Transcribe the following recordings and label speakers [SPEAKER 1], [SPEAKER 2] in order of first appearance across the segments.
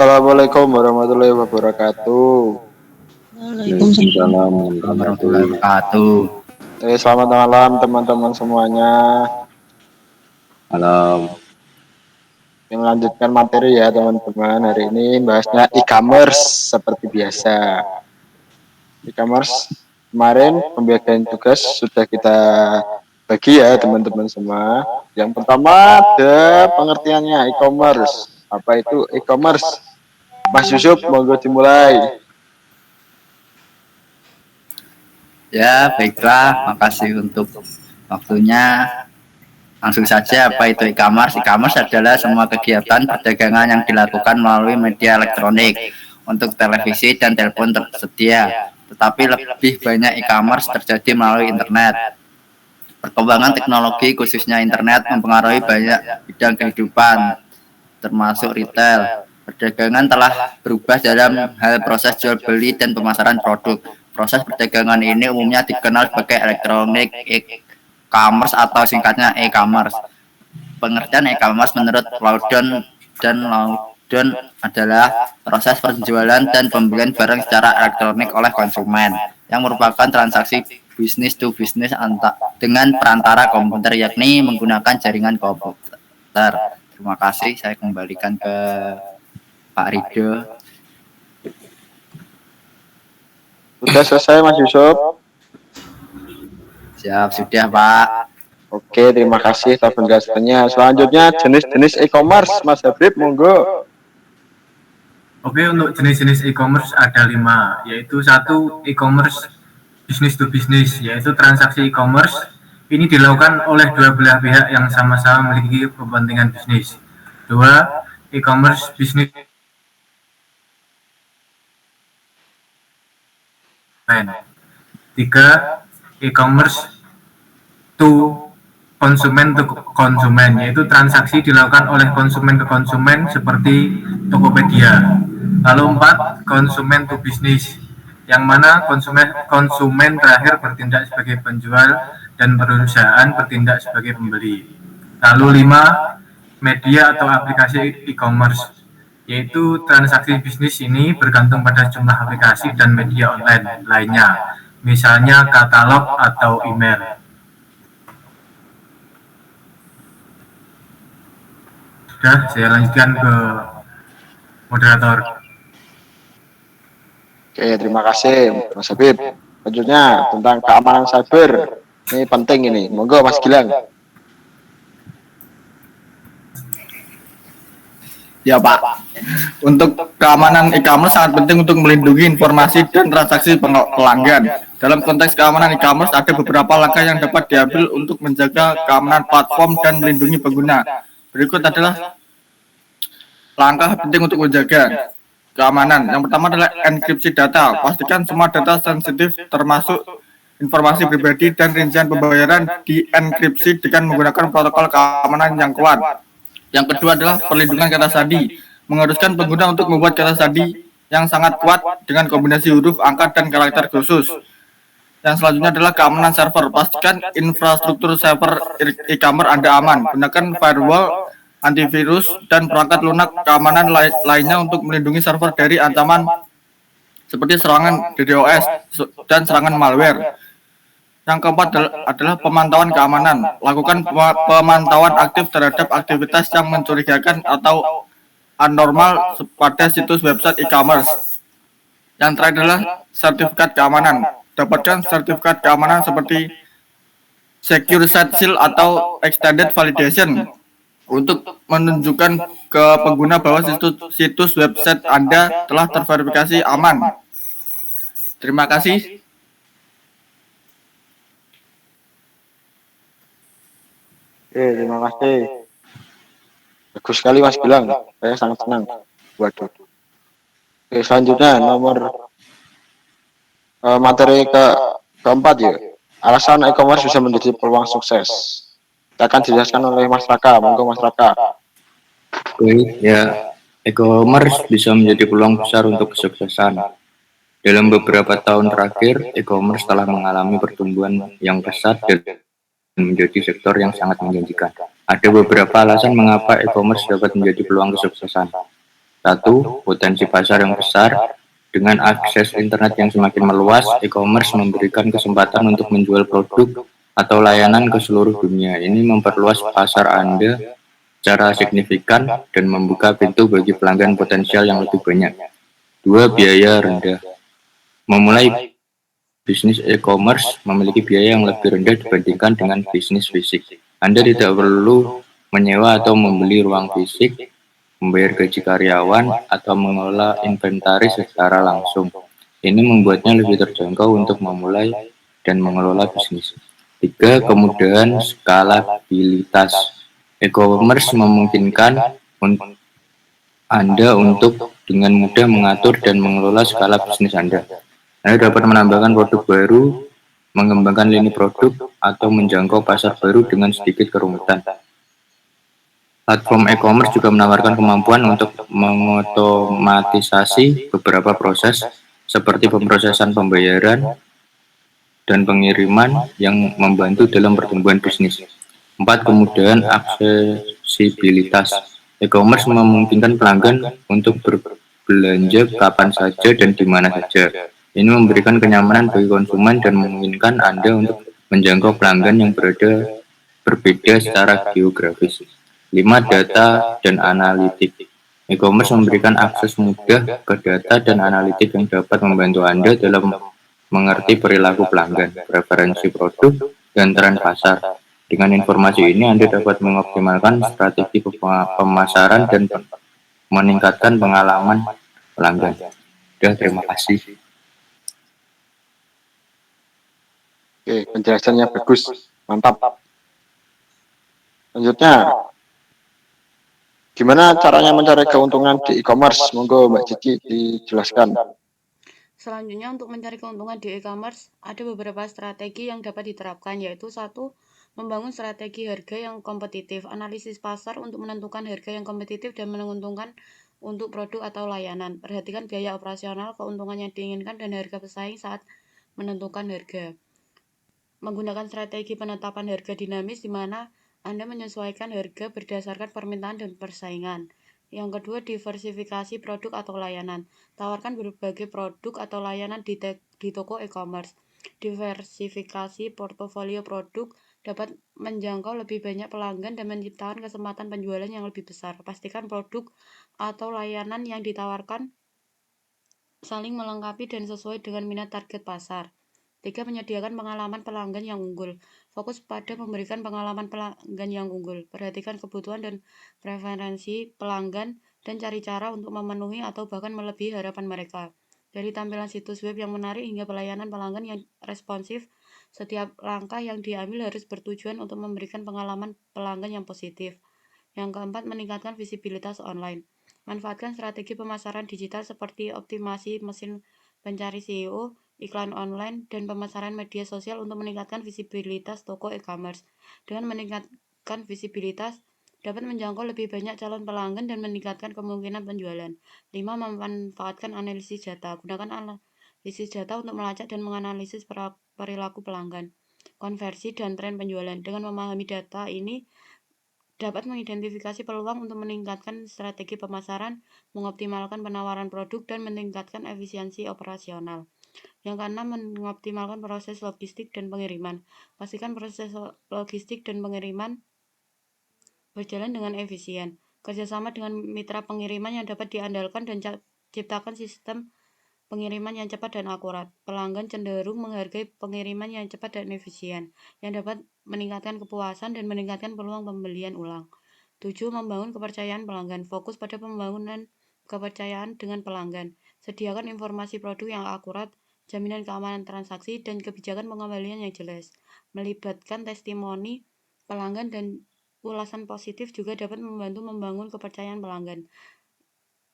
[SPEAKER 1] Assalamualaikum warahmatullahi wabarakatuh.
[SPEAKER 2] Waalaikumsalam warahmatullahi wabarakatuh.
[SPEAKER 1] Selamat malam teman-teman semuanya.
[SPEAKER 2] Malam.
[SPEAKER 1] Yang melanjutkan materi ya teman-teman. Hari ini bahasnya e-commerce seperti biasa. E-commerce kemarin pembagian tugas sudah kita bagi ya teman-teman semua. Yang pertama ada pengertiannya e-commerce. Apa itu e-commerce? Mas Yusuf, monggo dimulai.
[SPEAKER 2] Ya, baiklah. Makasih untuk waktunya. Langsung saja, apa itu e-commerce? E-commerce adalah semua kegiatan perdagangan yang dilakukan melalui media elektronik untuk televisi dan telepon tersedia. Tetapi lebih banyak e-commerce terjadi melalui internet. Perkembangan teknologi khususnya internet mempengaruhi banyak bidang kehidupan, termasuk retail. Perdagangan telah berubah dalam hal proses jual beli dan pemasaran produk. Proses perdagangan ini umumnya dikenal sebagai elektronik e-commerce atau singkatnya e-commerce. Pengertian e-commerce menurut Loudon adalah proses penjualan dan pembelian barang secara elektronik oleh konsumen yang merupakan transaksi bisnis to bisnis dengan perantara komputer, yakni menggunakan jaringan komputer. Terima kasih, saya kembalikan ke Pak Rido.
[SPEAKER 1] Sudah selesai Mas Yusuf?
[SPEAKER 2] Siap, sudah Pak.
[SPEAKER 1] Oke, terima kasih atas penjelasannya. Selanjutnya jenis-jenis e-commerce, Mas Habib, monggo.
[SPEAKER 3] Oke, untuk jenis-jenis e-commerce ada 5, yaitu 1 e-commerce business to business, yaitu transaksi e-commerce ini dilakukan oleh dua belah pihak yang sama-sama memiliki kepentingan bisnis. 2, e-commerce business 3, e-commerce to konsumen, yaitu transaksi dilakukan oleh konsumen ke konsumen seperti Tokopedia. Lalu 4, konsumen to bisnis, yang mana konsumen terakhir bertindak sebagai penjual dan perusahaan bertindak sebagai pembeli. Lalu 5, media atau aplikasi e-commerce, yaitu transaksi bisnis ini bergantung pada jumlah aplikasi dan media online lainnya, misalnya katalog atau email. Sudah, saya lanjutkan ke moderator.
[SPEAKER 1] Oke, terima kasih Mas Habib. Selanjutnya tentang keamanan cyber. Ini penting ini. Monggo Mas Gilang.
[SPEAKER 4] Ya Pak, untuk keamanan e-commerce sangat penting untuk melindungi informasi dan transaksi pelanggan. Dalam konteks keamanan e-commerce ada beberapa langkah yang dapat diambil untuk menjaga keamanan platform dan melindungi pengguna. Berikut adalah langkah penting untuk menjaga keamanan. Yang pertama adalah enkripsi data. Pastikan semua data sensitif termasuk informasi pribadi dan rincian pembayaran dienkripsi dengan menggunakan protokol keamanan yang kuat. Yang kedua adalah perlindungan kata sandi. Mengharuskan pengguna untuk membuat kata sandi yang sangat kuat dengan kombinasi huruf, angka, dan karakter khusus. Yang selanjutnya adalah keamanan server. Pastikan infrastruktur server e-commerce Anda aman. Gunakan firewall, antivirus, dan perangkat lunak keamanan lainnya untuk melindungi server dari ancaman seperti serangan DDoS dan serangan malware. Yang keempat adalah pemantauan keamanan. Lakukan pemantauan aktif terhadap aktivitas yang mencurigakan atau anormal pada situs website e-commerce. Yang terakhir adalah sertifikat keamanan. Dapatkan sertifikat keamanan seperti Secure Site Seal atau Extended Validation untuk menunjukkan ke pengguna bahwa situs website Anda telah terverifikasi aman. Terima kasih.
[SPEAKER 1] Terima kasih. Bagus sekali Mas Gilang. Saya sangat senang. Waduh. Selanjutnya nomor materi keempat ya. Alasan e-commerce bisa menjadi peluang sukses. Akan dijelaskan oleh Mas Raka. Monggo Mas Raka.
[SPEAKER 5] Oke, ya, e-commerce bisa menjadi peluang besar untuk kesuksesan. Dalam beberapa tahun terakhir, e-commerce telah mengalami pertumbuhan yang pesat dan menjadi sektor yang sangat menjanjikan. Ada beberapa alasan mengapa e-commerce dapat menjadi peluang kesuksesan. Satu, potensi pasar yang besar. Dengan akses internet yang semakin meluas, e-commerce memberikan kesempatan untuk menjual produk atau layanan ke seluruh dunia. Ini memperluas pasar Anda secara signifikan dan membuka pintu bagi pelanggan potensial yang lebih banyak. Dua, biaya rendah. Memulai bisnis e-commerce memiliki biaya yang lebih rendah dibandingkan dengan bisnis fisik. Anda tidak perlu menyewa atau membeli ruang fisik, membayar gaji karyawan, atau mengelola inventaris secara langsung. Ini membuatnya lebih terjangkau untuk memulai dan mengelola bisnis. Tiga, kemudahan skalabilitas. E-commerce memungkinkan Anda untuk dengan mudah mengatur dan mengelola skala bisnis Anda. Anda dapat menambahkan produk baru, mengembangkan lini produk, atau menjangkau pasar baru dengan sedikit kerumitan. Platform e-commerce juga menawarkan kemampuan untuk mengotomatisasi beberapa proses seperti pemrosesan pembayaran dan pengiriman yang membantu dalam pertumbuhan bisnis. 4. Kemudahan aksesibilitas. E-commerce memungkinkan pelanggan untuk berbelanja kapan saja dan di mana saja. Ini memberikan kenyamanan bagi konsumen dan memungkinkan Anda untuk menjangkau pelanggan yang berbeda secara geografis. 5. Data dan analitik. E-commerce memberikan akses mudah ke data dan analitik yang dapat membantu Anda dalam mengerti perilaku pelanggan, preferensi produk, dan tren pasar. Dengan informasi ini, Anda dapat mengoptimalkan strategi pemasaran dan meningkatkan pengalaman pelanggan. Terima kasih.
[SPEAKER 1] Oke, penjelasannya bagus, mantap. Selanjutnya, gimana caranya mencari keuntungan di e-commerce? Monggo Mbak Cici dijelaskan.
[SPEAKER 6] Selanjutnya, untuk mencari keuntungan di e-commerce, ada beberapa strategi yang dapat diterapkan, yaitu 1. Membangun strategi harga yang kompetitif. Analisis pasar untuk menentukan harga yang kompetitif dan menguntungkan untuk produk atau layanan. Perhatikan biaya operasional, keuntungan yang diinginkan, dan harga pesaing saat menentukan harga. Menggunakan strategi penetapan harga dinamis di mana Anda menyesuaikan harga berdasarkan permintaan dan persaingan. Yang kedua, diversifikasi produk atau layanan. Tawarkan berbagai produk atau layanan di toko e-commerce. Diversifikasi portofolio produk dapat menjangkau lebih banyak pelanggan dan menciptakan kesempatan penjualan yang lebih besar. Pastikan produk atau layanan yang ditawarkan saling melengkapi dan sesuai dengan minat target pasar. 3. Menyediakan pengalaman pelanggan yang unggul. Fokus pada memberikan pengalaman pelanggan yang unggul. Perhatikan kebutuhan dan preferensi pelanggan dan cari cara untuk memenuhi atau bahkan melebihi harapan mereka. Dari tampilan situs web yang menarik hingga pelayanan pelanggan yang responsif, setiap langkah yang diambil harus bertujuan untuk memberikan pengalaman pelanggan yang positif. Yang keempat, meningkatkan visibilitas online. Manfaatkan strategi pemasaran digital seperti optimasi mesin pencari SEO, iklan online, dan pemasaran media sosial untuk meningkatkan visibilitas toko e-commerce. Dengan meningkatkan visibilitas, dapat menjangkau lebih banyak calon pelanggan dan meningkatkan kemungkinan penjualan. 5. Memanfaatkan analisis data. Gunakan analisis data untuk melacak dan menganalisis perilaku pelanggan, konversi, dan tren penjualan. Dengan memahami data ini, dapat mengidentifikasi peluang untuk meningkatkan strategi pemasaran, mengoptimalkan penawaran produk, dan meningkatkan efisiensi operasional. Yang keenam, mengoptimalkan proses logistik dan pengiriman. Pastikan proses logistik dan pengiriman berjalan dengan efisien. Kerjasama dengan mitra pengiriman yang dapat diandalkan dan ciptakan sistem pengiriman yang cepat dan akurat. Pelanggan cenderung menghargai pengiriman yang cepat dan efisien, yang dapat meningkatkan kepuasan dan meningkatkan peluang pembelian ulang. 7. Membangun kepercayaan pelanggan. Fokus pada pembangunan kepercayaan dengan pelanggan. Sediakan informasi produk yang akurat, jaminan keamanan transaksi, dan kebijakan pengembalian yang jelas. Melibatkan testimoni pelanggan dan ulasan positif juga dapat membantu membangun kepercayaan pelanggan.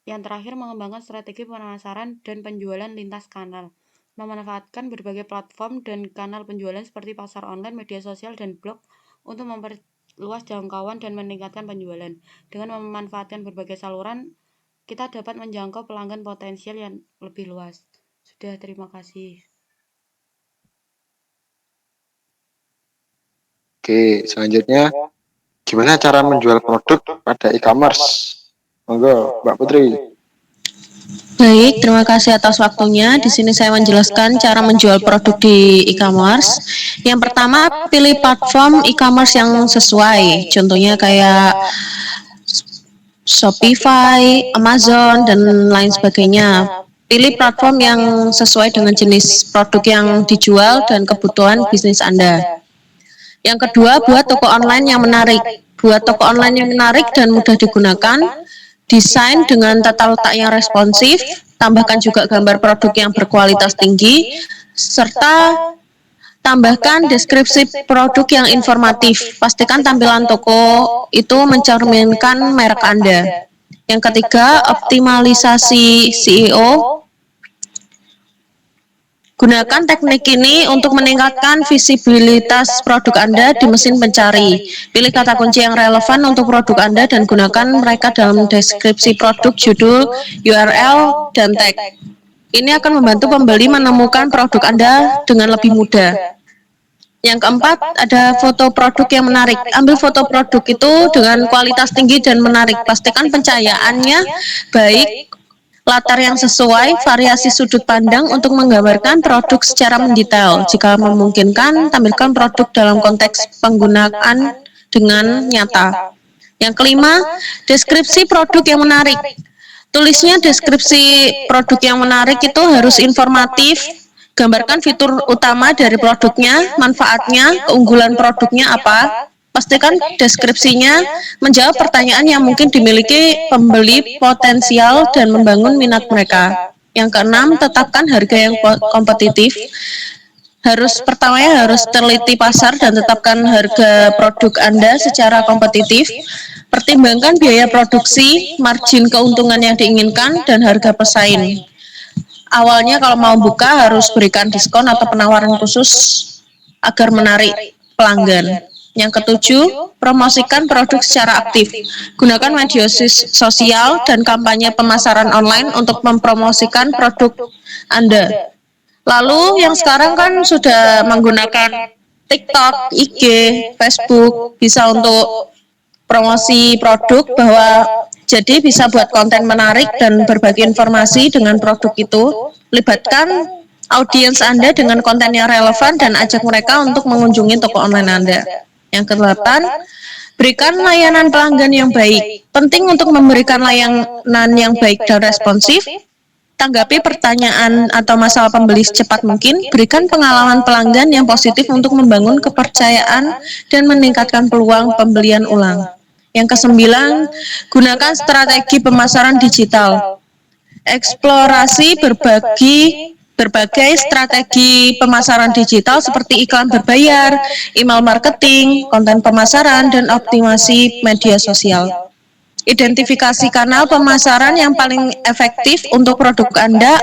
[SPEAKER 6] Yang terakhir, mengembangkan strategi pemasaran dan penjualan lintas kanal. Memanfaatkan berbagai platform dan kanal penjualan seperti pasar online, media sosial, dan blog untuk memperluas jangkauan dan meningkatkan penjualan. Dengan memanfaatkan berbagai saluran, kita dapat menjangkau pelanggan potensial yang lebih luas. Sudah, terima kasih.
[SPEAKER 1] Oke, selanjutnya, gimana cara menjual produk pada e-commerce? Monggo, Mbak Putri.
[SPEAKER 7] Baik, terima kasih atas waktunya. Di sini saya menjelaskan cara menjual produk di e-commerce. Yang pertama, pilih platform e-commerce yang sesuai. Contohnya kayak Shopify, Amazon, dan lain sebagainya. Pilih platform yang sesuai dengan jenis produk yang dijual dan kebutuhan bisnis Anda. Yang kedua, buat toko online yang menarik. Buat toko online yang menarik dan mudah digunakan, desain dengan tata letak yang responsif, tambahkan juga gambar produk yang berkualitas tinggi, serta tambahkan deskripsi produk yang informatif. Pastikan tampilan toko itu mencerminkan merek Anda. Yang ketiga, optimalisasi SEO. Gunakan teknik ini untuk meningkatkan visibilitas produk Anda di mesin pencari. Pilih kata kunci yang relevan untuk produk Anda dan gunakan mereka dalam deskripsi produk, judul, URL, dan tag. Ini akan membantu pembeli menemukan produk Anda dengan lebih mudah. Yang keempat, ada foto produk yang menarik. Ambil foto produk itu dengan kualitas tinggi dan menarik. Pastikan pencahayaannya baik, latar yang sesuai, variasi sudut pandang untuk menggambarkan produk secara mendetail. Jika memungkinkan, tampilkan produk dalam konteks penggunaan dengan nyata. Yang kelima, deskripsi produk yang menarik. Tulisnya deskripsi produk yang menarik itu harus informatif. Gambarkan fitur utama dari produknya, manfaatnya, keunggulan produknya apa. Pastikan deskripsinya menjawab pertanyaan yang mungkin dimiliki pembeli potensial dan membangun minat mereka. Yang keenam, tetapkan harga yang kompetitif. Pertamanya harus teliti pasar dan tetapkan harga produk Anda secara kompetitif. Pertimbangkan biaya produksi, margin keuntungan yang diinginkan, dan harga pesaing. Awalnya kalau mau buka harus berikan diskon atau penawaran khusus agar menarik pelanggan. Yang ketujuh, promosikan produk secara aktif. Gunakan media sosial dan kampanye pemasaran online untuk mempromosikan produk Anda. Lalu yang sekarang kan sudah menggunakan TikTok, IG, Facebook, bisa untuk promosi produk bahwa jadi bisa buat konten menarik dan berbagi informasi dengan produk itu. Libatkan audiens Anda dengan konten yang relevan dan ajak mereka untuk mengunjungi toko online Anda. Yang kedelapan, berikan layanan pelanggan yang baik. Penting untuk memberikan layanan yang baik dan responsif. Tanggapi pertanyaan atau masalah pembeli secepat mungkin. Berikan pengalaman pelanggan yang positif untuk membangun kepercayaan dan meningkatkan peluang pembelian ulang. Yang kesembilan, gunakan strategi pemasaran digital. Eksplorasi berbagai strategi pemasaran digital seperti iklan berbayar, email marketing, konten pemasaran, dan optimasi media sosial. Identifikasi kanal pemasaran yang paling efektif untuk produk Anda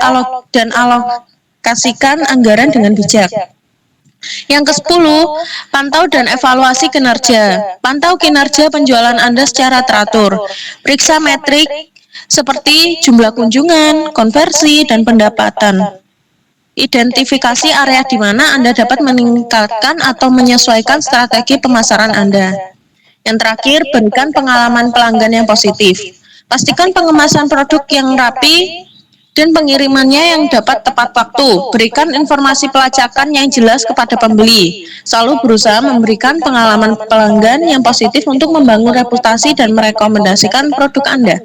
[SPEAKER 7] dan alokasikan anggaran dengan bijak. Yang ke-10, pantau dan evaluasi kinerja. Pantau kinerja penjualan Anda secara teratur. Periksa metrik seperti jumlah kunjungan, konversi, dan pendapatan. Identifikasi area di mana Anda dapat meningkatkan atau menyesuaikan strategi pemasaran Anda. Yang terakhir, berikan pengalaman pelanggan yang positif. Pastikan pengemasan produk yang rapi dan pengirimannya yang dapat tepat waktu. Berikan informasi pelacakan yang jelas kepada pembeli. Selalu berusaha memberikan pengalaman pelanggan yang positif untuk membangun reputasi dan merekomendasikan produk Anda.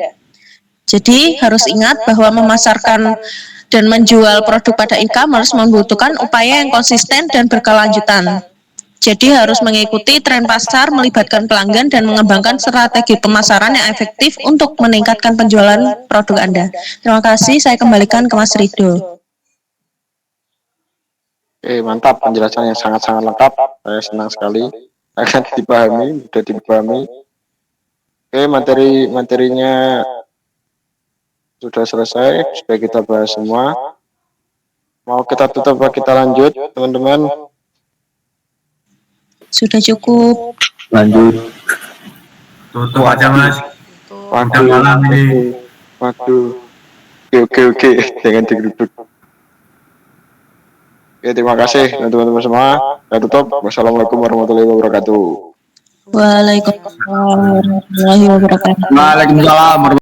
[SPEAKER 7] Jadi, harus ingat bahwa memasarkan dan menjual produk pada e-commerce membutuhkan upaya yang konsisten dan berkelanjutan. Jadi harus mengikuti tren pasar, melibatkan pelanggan, dan mengembangkan strategi pemasaran yang efektif untuk meningkatkan penjualan produk Anda. Terima kasih, saya kembalikan ke Mas Rido.
[SPEAKER 1] Oke, mantap, penjelasan yang sangat-sangat lengkap. Saya senang sekali. Akan dipahami, sudah dipahami. Oke, materinya sudah selesai, sudah kita bahas semua. Mau kita tutup atau kita lanjut, teman-teman?
[SPEAKER 7] Sudah cukup.
[SPEAKER 5] Lanjut.
[SPEAKER 3] Tutup aja Mas.
[SPEAKER 1] Waduh,
[SPEAKER 3] malam ini.
[SPEAKER 1] waduh. Oke, jangan digeruduk. Oke, terima kasih teman-teman semua. Saya tutup. Wassalamualaikum warahmatullahi wabarakatuh.
[SPEAKER 7] Waalaikumsalam warahmatullahi wabarakatuh.
[SPEAKER 4] Waalaikumsalam.